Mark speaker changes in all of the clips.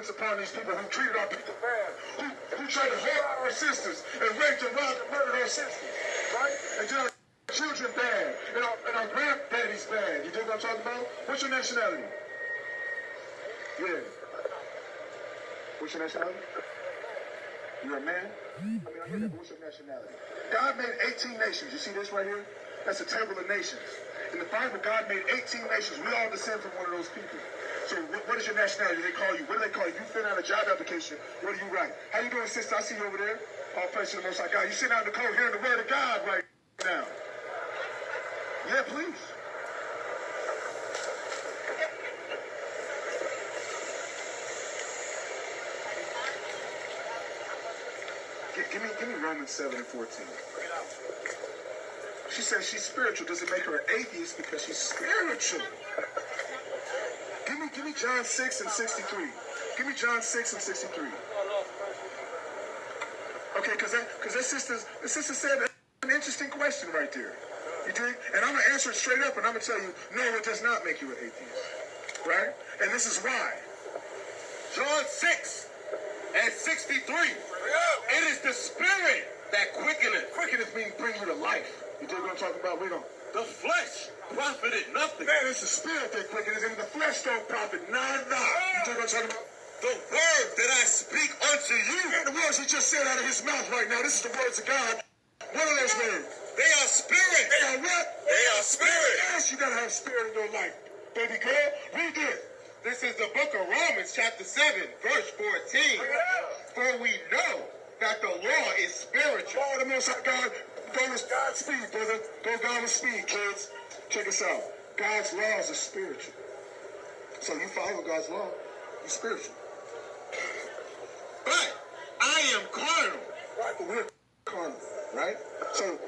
Speaker 1: upon these people who treated our people bad, who tried to hold out our sisters and raped and robbed and murdered our sisters, right? And did our children bad, and our granddaddies bad. You dig what I'm talking about? What's your nationality? Yeah. What's your nationality? You're a man? I mean, I hear that, but what's your nationality? God made 18 nations. You see this right here? That's a table of nations. In the Bible, God made 18 nations. We all descend from one of those people. So what is your nationality? They call you. What do they call you? You fill out a job application. What do you write? How you doing, sister? I see you over there. All praise to the Most High God. You sitting out in the cold hearing the word of God right now. Yeah, please. Give me Romans 7 and 14. She says she's spiritual. Does it make her an atheist because she's spiritual? Give me John 6 and 63. Give me John 6 and 63. Okay, because that sister said an interesting question right there. You dig? And I'm going to answer it straight up, and I'm going to tell you, no, it does not make you an atheist. Right? And this is why. John 6 and 63. It is the spirit that quickeneth. Quickeneth means bring you to life. You dig what I'm talking about? We don't. The flesh profited nothing. Man, it's the spirit that quickeneth, and the flesh don't profit nada. You dig what I'm talking about? The word that I speak unto you. And the words he just said out of his mouth right now. This is the words of God. What are those words? They are spirit. They are what? They are spirit. Yes, you gotta have spirit in your life. Baby girl, read this. This is the book of Romans, chapter 7, verse 14. For we know that the law is spiritual. Oh, the Most High God, go with God's speed, brother. Go God with speed, kids. Check this out. God's laws are spiritual. So you follow God's law, you're spiritual. But I am carnal. Right, but we're carnal, right? So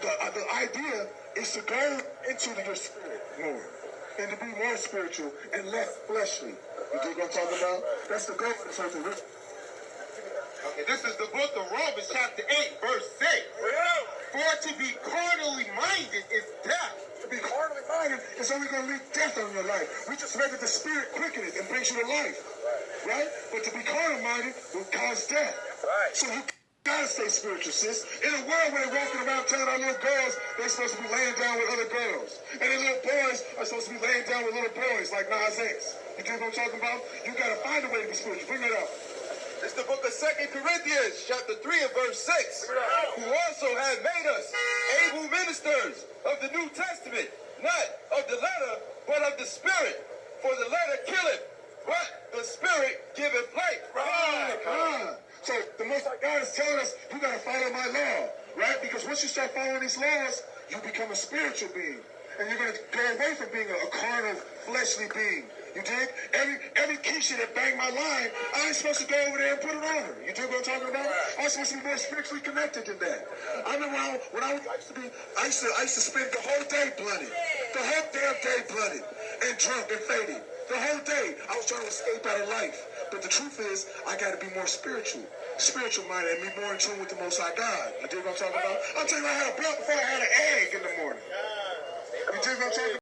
Speaker 1: the idea is to go into your spirit more and to be more spiritual and less fleshly. You dig what I'm talking about? That's the goal of something. Okay, this is the book of Romans, chapter 8, verse 6. For to be carnally minded is death. To be carnally minded is only going to lead death on your life. We just read that the spirit quickeneth and brings you to life. Right? But to be carnal minded will cause death. Right. So you gotta stay spiritual, sis. In a world where they're walking around telling our little girls they're supposed to be laying down with other girls. And the little boys are supposed to be laying down with little boys like Nas X. You get what I'm talking about? You gotta find a way to be spiritual. Bring it up. It's the book of 2 Corinthians, chapter 3 and verse 6. Who also has made us able ministers of the New Testament, not of the letter, but of the spirit. For the letter killeth, but the spirit giveth life. Right. So the Most High God is telling us, you got to follow my law, right? Because once you start following these laws, you become a spiritual being. And you're going to go away from being a carnal, fleshly being. You dig? Every Keisha that banged my line, I ain't supposed to go over there and put it on her. You dig what I'm talking about? I'm supposed to be more spiritually connected than that. I remember when I used to spend the whole day blooded. The whole damn day blooded and drunk and faded. The whole day I was trying to escape out of life. But the truth is, I got to be more spiritual minded, and be more in tune with the Most High God. You dig what I'm talking about? I'm telling you, I had a blunt before I had an egg in the morning. You dig what I'm talking about?